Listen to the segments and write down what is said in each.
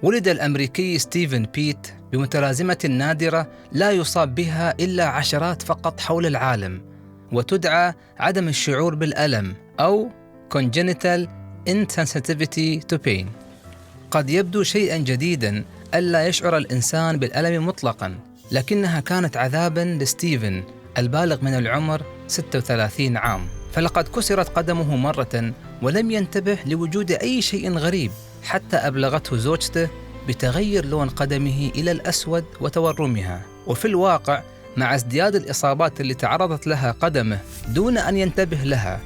ولد الأمريكي ستيفن بيت بمتلازمة نادرة لا يصاب بها إلا عشرات فقط حول العالم، وتدعى عدم الشعور بالألم أو congenital insensitivity to pain. قد يبدو شيئا جديدا ألا يشعر الإنسان بالألم مطلقا، لكنها كانت عذابا لستيفن البالغ من العمر 36 عام، فلقد كسرت قدمه مرة ولم ينتبه لوجود أي شيء غريب، حتى أبلغته زوجته بتغير لون قدمه إلى الأسود وتورمها. وفي الواقع مع ازدياد الإصابات اللي تعرضت لها قدمه دون أن ينتبه لها،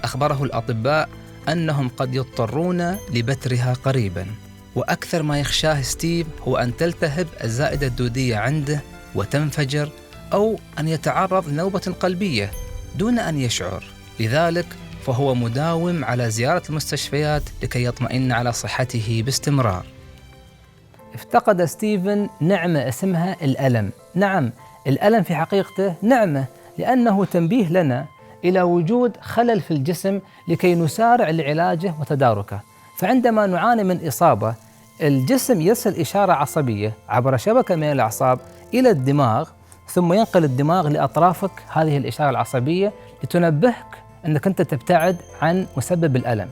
أخبره الأطباء أنهم قد يضطرون لبترها قريبا. وأكثر ما يخشاه ستيف هو أن تلتهب الزائدة الدودية عنده وتنفجر، أو أن يتعرض لنوبة قلبية دون أن يشعر. لذلك فهو مداوم على زيارة المستشفيات لكي يطمئن على صحته باستمرار. افتقد ستيفن نعمة اسمها الألم. نعم، الألم في حقيقته نعمة، لأنه تنبيه لنا إلى وجود خلل في الجسم لكي نسارع لعلاجه وتداركه. فعندما نعاني من إصابة، الجسم يرسل إشارة عصبية عبر شبكة من الأعصاب إلى الدماغ، ثم ينقل الدماغ لأطرافك هذه الإشارة العصبية لتنبهك أنك أنت تبتعد عن مسبب الألم.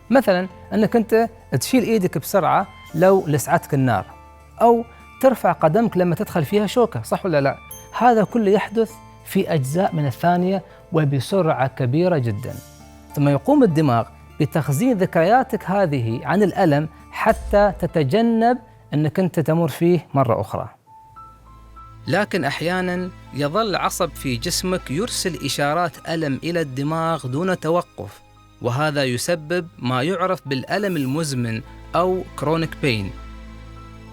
مثلا أنك أنت تشيل إيدك بسرعة لو لسعتك النار، أو ترفع قدمك لما تدخل فيها شوكة، صح ولا لا؟ هذا كله يحدث في أجزاء من الثانية وبسرعة كبيرة جدا. ثم يقوم الدماغ بتخزين ذكرياتك هذه عن الألم حتى تتجنب أنك أنت تمر فيه مرة أخرى. لكن أحياناً يظل عصب في جسمك يرسل إشارات ألم إلى الدماغ دون توقف، وهذا يسبب ما يعرف بالألم المزمن أو chronic pain.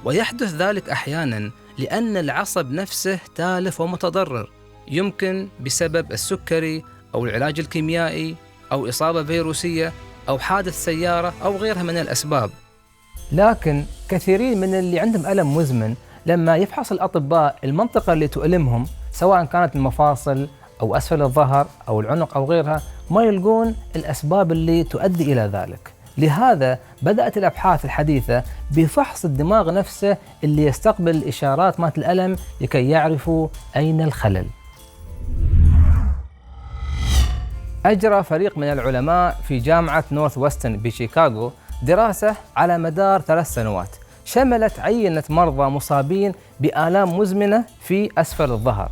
ويحدث ذلك أحياناً لأن العصب نفسه تالف ومتضرر، يمكن بسبب السكري أو العلاج الكيميائي أو إصابة فيروسية أو حادث سيارة أو غيرها من الأسباب. لكن كثيرين من اللي عندهم ألم مزمن لما يفحص الأطباء المنطقة اللي تؤلمهم، سواء كانت المفاصل أو أسفل الظهر أو العنق أو غيرها، ما يلقون الأسباب اللي تؤدي إلى ذلك. لهذا بدأت الأبحاث الحديثة بفحص الدماغ نفسه اللي يستقبل الإشارات مالت الألم لكي يعرفوا أين الخلل. أجرى فريق من العلماء في جامعة نورث ويسترن بشيكاغو دراسة على مدار 3 سنوات، شملت عينة مرضى مصابين بآلام مزمنة في أسفل الظهر.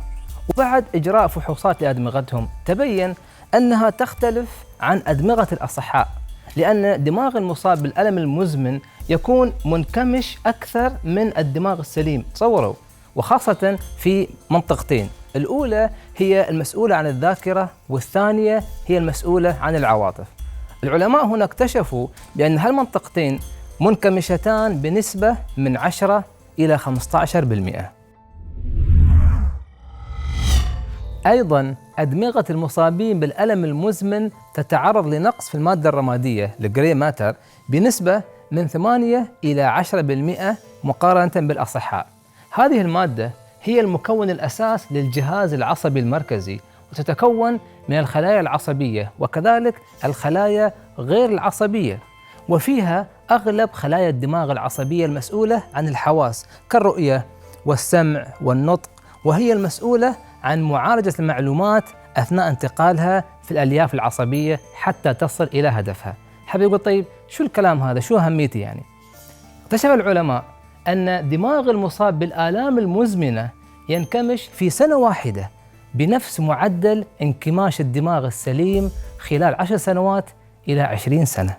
وبعد إجراء فحوصات لأدمغتهم تبين أنها تختلف عن أدمغة الأصحاء، لأن دماغ المصاب بالألم المزمن يكون منكمش أكثر من الدماغ السليم. تصوروا، وخاصة في منطقتين، الأولى هي المسؤولة عن الذاكرة، والثانية هي المسؤولة عن العواطف. العلماء هنا اكتشفوا بأن هالمنطقتين منكمشتان بنسبة من 10 إلى 15%. أيضاً أدمغة المصابين بالألم المزمن تتعرض لنقص في المادة الرمادية الجري ماتر بنسبة من 8 إلى 10% مقارنة بالأصحاء. هذه المادة هي المكون الأساس للجهاز العصبي المركزي، وتتكون من الخلايا العصبية وكذلك الخلايا غير العصبية، وفيها أغلب خلايا الدماغ العصبية المسؤولة عن الحواس كالرؤية والسمع والنطق، وهي المسؤولة عن معالجة المعلومات أثناء انتقالها في الألياف العصبية حتى تصل إلى هدفها. حاب يقول طيب شو الكلام هذا؟ شو أهميته يعني؟ اكتشف العلماء أن دماغ المصاب بالآلام المزمنة ينكمش في سنة واحدة بنفس معدل انكماش الدماغ السليم خلال 10 سنوات إلى 20 سنة.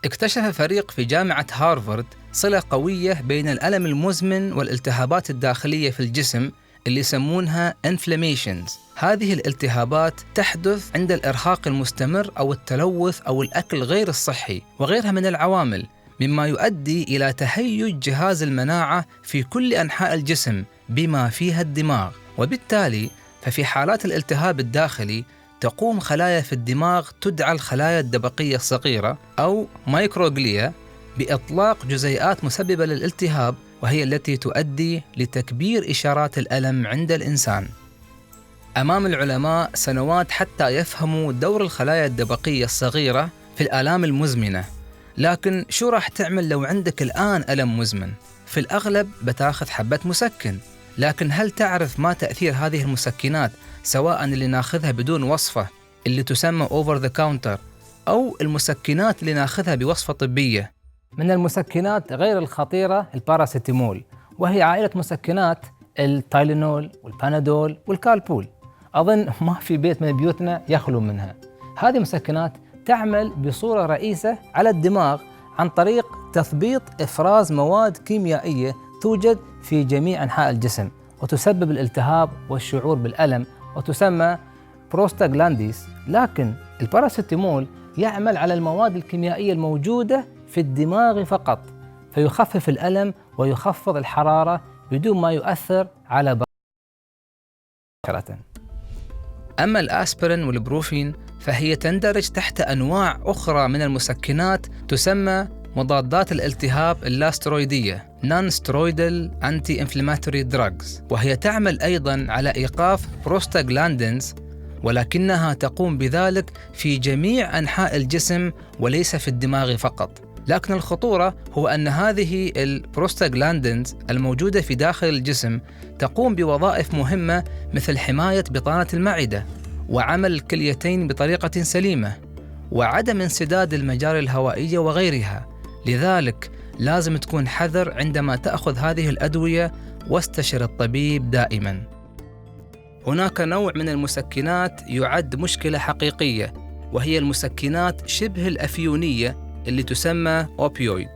اكتشف فريق في جامعة هارفارد صلة قوية بين الألم المزمن والالتهابات الداخلية في الجسم اللي يسمونها inflammations. هذه الالتهابات تحدث عند الإرهاق المستمر أو التلوث أو الأكل غير الصحي وغيرها من العوامل، مما يؤدي إلى تهيج جهاز المناعة في كل أنحاء الجسم بما فيها الدماغ. وبالتالي ففي حالات الالتهاب الداخلي تقوم خلايا في الدماغ تدعى الخلايا الدبقية الصغيرة أو مايكروغليا بإطلاق جزيئات مسببة للالتهاب، وهي التي تؤدي لتكبير إشارات الألم عند الإنسان. أمام العلماء سنوات حتى يفهموا دور الخلايا الدبقية الصغيرة في الآلام المزمنة، لكن شو راح تعمل لو عندك الآن ألم مزمن؟ في الأغلب بتاخذ حبة مسكن، لكن هل تعرف ما تأثير هذه المسكنات سواء اللي ناخذها بدون وصفة اللي تسمى over the counter أو المسكنات اللي ناخذها بوصفة طبية؟ من المسكنات غير الخطيرة الباراسيتامول، وهي عائلة مسكنات التايلينول والبانادول والكالبول. أظن ما في بيت من بيوتنا يخلو منها. هذه مسكنات تعمل بصورة رئيسة على الدماغ عن طريق تثبيط إفراز مواد كيميائية توجد في جميع أنحاء الجسم وتسبب الالتهاب والشعور بالألم وتسمى بروستاغلانديز. لكن الباراسيتامول يعمل على المواد الكيميائية الموجودة في الدماغ فقط، فيخفف الألم ويخفض الحرارة بدون ما يؤثر على بشرة. أما الأسبرين والبروفين فهي تندرج تحت أنواع أخرى من المسكنات تسمى مضادات الالتهاب اللاسترويدية Non-steroidal anti-inflammatory drugs، وهي تعمل أيضاً على إيقاف بروستاغلاندينز، ولكنها تقوم بذلك في جميع أنحاء الجسم وليس في الدماغ فقط. لكن الخطورة هو أن هذه البروستاغلاندينز الموجودة في داخل الجسم تقوم بوظائف مهمة مثل حماية بطانة المعدة وعمل الكليتين بطريقة سليمة وعدم انسداد المجاري الهوائية وغيرها. لذلك لازم تكون حذر عندما تأخذ هذه الأدوية واستشر الطبيب دائما. هناك نوع من المسكنات يعد مشكلة حقيقية، وهي المسكنات شبه الأفيونية اللي تسمى أوبيويد.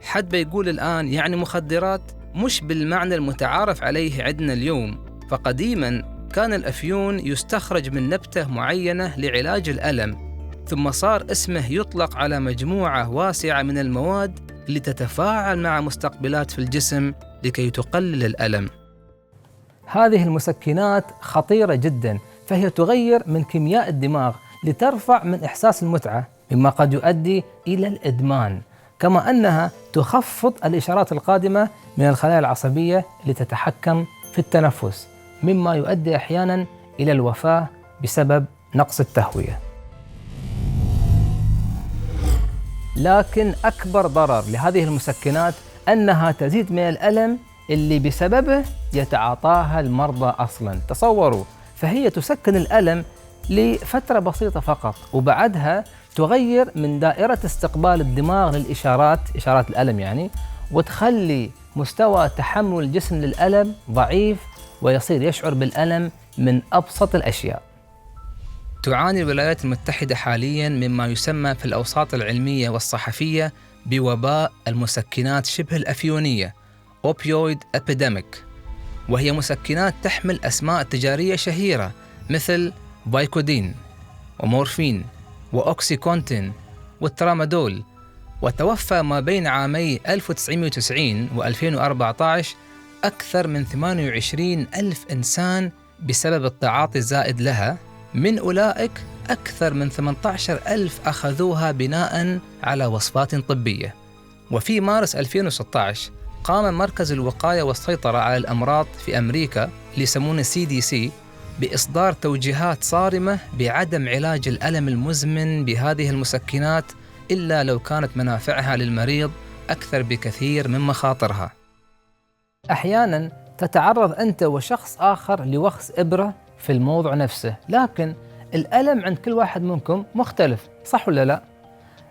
حد بيقول الآن يعني مخدرات؟ مش بالمعنى المتعارف عليه عندنا اليوم، فقديما كان الأفيون يستخرج من نبتة معينة لعلاج الألم، ثم صار اسمه يطلق على مجموعة واسعة من المواد اللي تتفاعل مع مستقبلات في الجسم لكي تقلل الألم. هذه المسكنات خطيرة جدا، فهي تغير من كيمياء الدماغ لترفع من إحساس المتعة مما قد يؤدي إلى الإدمان، كما أنها تخفض الإشارات القادمة من الخلايا العصبية اللي تتحكم في التنفس، مما يؤدي أحيانا إلى الوفاة بسبب نقص التهوية. لكن أكبر ضرر لهذه المسكنات أنها تزيد من الألم اللي بسببه يتعاطاها المرضى أصلاً. تصوروا، فهي تسكن الألم لفترة بسيطة فقط، وبعدها تغير من دائرة استقبال الدماغ للإشارات، إشارات الألم يعني، وتخلي مستوى تحمل الجسم للألم ضعيف ويصير يشعر بالألم من أبسط الأشياء. تعاني الولايات المتحدة حالياً مما يسمى في الأوساط العلمية والصحفية بوباء المسكنات شبه الأفيونية Opioid Epidemic، وهي مسكنات تحمل أسماء تجارية شهيرة مثل بايكودين ومورفين وأوكسيكونتين والترامادول. وتوفى ما بين عامي 1990 و2014 أكثر من 28 ألف إنسان بسبب التعاطي الزائد لها. من أولئك أكثر من 18 ألف أخذوها بناء على وصفات طبية. وفي مارس 2016 قام مركز الوقاية والسيطرة على الأمراض في أمريكا اللي يسمونه CDC بإصدار توجيهات صارمة بعدم علاج الألم المزمن بهذه المسكنات إلا لو كانت منافعها للمريض أكثر بكثير من مخاطرها. أحياناً تتعرض أنت وشخص آخر لوخز إبرة في الموضوع نفسه، لكن الألم عند كل واحد منكم مختلف، صح ولا لا؟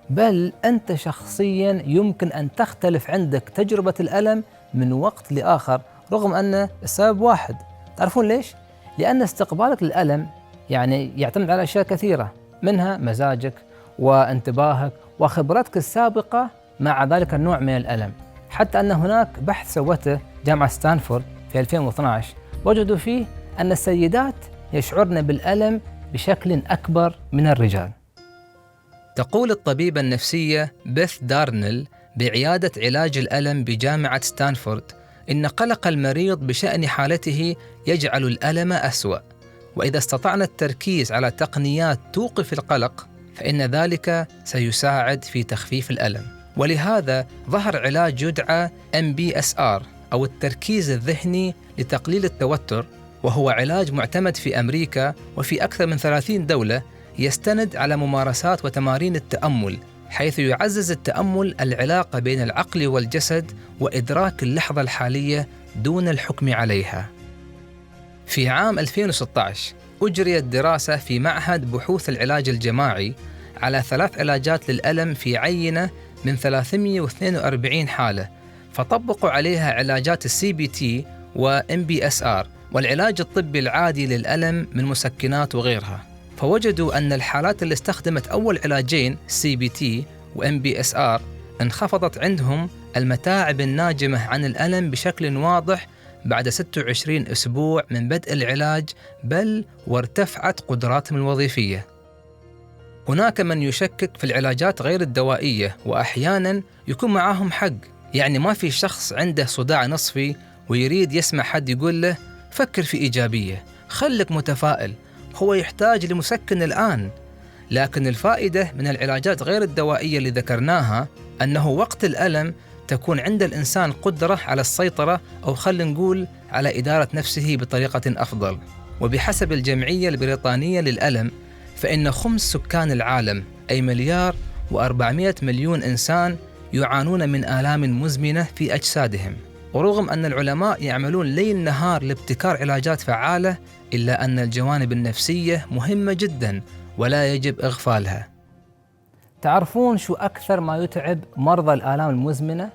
بل أنت شخصياً يمكن أن تختلف عندك تجربة الألم من وقت لآخر رغم أن السبب واحد. تعرفون ليش؟ لأن استقبالك للألم يعني يعتمد على أشياء كثيرة، منها مزاجك وانتباهك وخبرتك السابقة مع ذلك النوع من الألم. حتى أن هناك بحث سوته جامعة ستانفورد في 2012 وجدوا فيه أن السيدات يشعرن بالألم بشكل أكبر من الرجال. تقول الطبيبة النفسية بيث دارنل بعيادة علاج الألم بجامعة ستانفورد إن قلق المريض بشأن حالته يجعل الألم أسوأ، وإذا استطعنا التركيز على تقنيات توقف القلق فإن ذلك سيساعد في تخفيف الألم. ولهذا ظهر علاج يدعى MBSR أو التركيز الذهني لتقليل التوتر، وهو علاج معتمد في أمريكا وفي أكثر من 30 دولة، يستند على ممارسات وتمارين التأمل حيث يعزز التأمل العلاقة بين العقل والجسد وإدراك اللحظة الحالية دون الحكم عليها. في عام 2016 أجريت دراسة في معهد بحوث العلاج الجماعي على 3 علاجات للألم في عينة من 342 حالة، فطبقوا عليها علاجات CBT و MBSR والعلاج الطبي العادي للألم من مسكنات وغيرها. فوجدوا أن الحالات اللي استخدمت أول علاجين CBT و MBSR انخفضت عندهم المتاعب الناجمة عن الألم بشكل واضح بعد 26 أسبوع من بدء العلاج، بل وارتفعت قدراتهم الوظيفية. هناك من يشكك في العلاجات غير الدوائية وأحياناً يكون معاهم حق، يعني ما في شخص عنده صداع نصفي ويريد يسمع حد يقول له فكر في إيجابية، خلك متفائل، هو يحتاج لمسكن الآن. لكن الفائدة من العلاجات غير الدوائية اللي ذكرناها أنه وقت الألم تكون عند الإنسان قدرة على السيطرة، أو خلينا نقول على إدارة نفسه بطريقة أفضل. وبحسب الجمعية البريطانية للألم فإن 5 سكان العالم أي 1,400,000,000 إنسان يعانون من آلام مزمنة في أجسادهم. ورغم أن العلماء يعملون ليل نهار لابتكار علاجات فعالة، إلا أن الجوانب النفسية مهمة جدا ولا يجب إغفالها. تعرفون شو أكثر ما يتعب مرضى الآلام المزمنة؟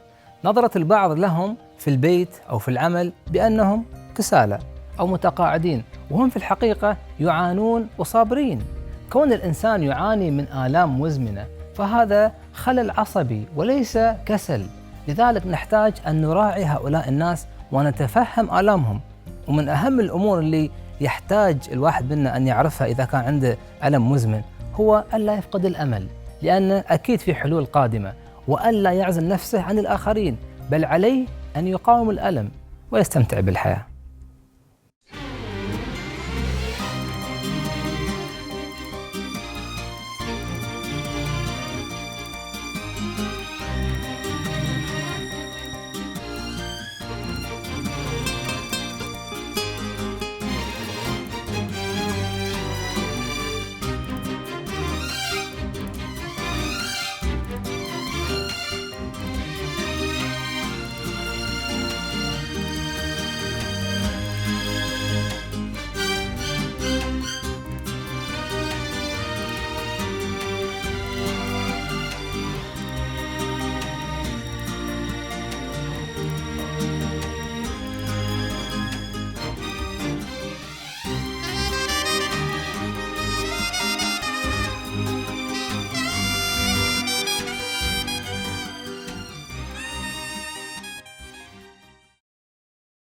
نظرة البعض لهم في البيت أو في العمل بأنهم كسالى أو متقاعدين، وهم في الحقيقة يعانون وصابرين. كون الإنسان يعاني من آلام مزمنة فهذا خلل عصبي وليس كسل، لذلك نحتاج أن نراعي هؤلاء الناس ونتفهم آلامهم. ومن أهم الأمور اللي يحتاج الواحد منا أن يعرفها إذا كان عنده ألم مزمن هو ألا يفقد الأمل، لأن أكيد في حلول قادمة، وألا يعزل نفسه عن الآخرين، بل عليه أن يقاوم الألم ويستمتع بالحياة.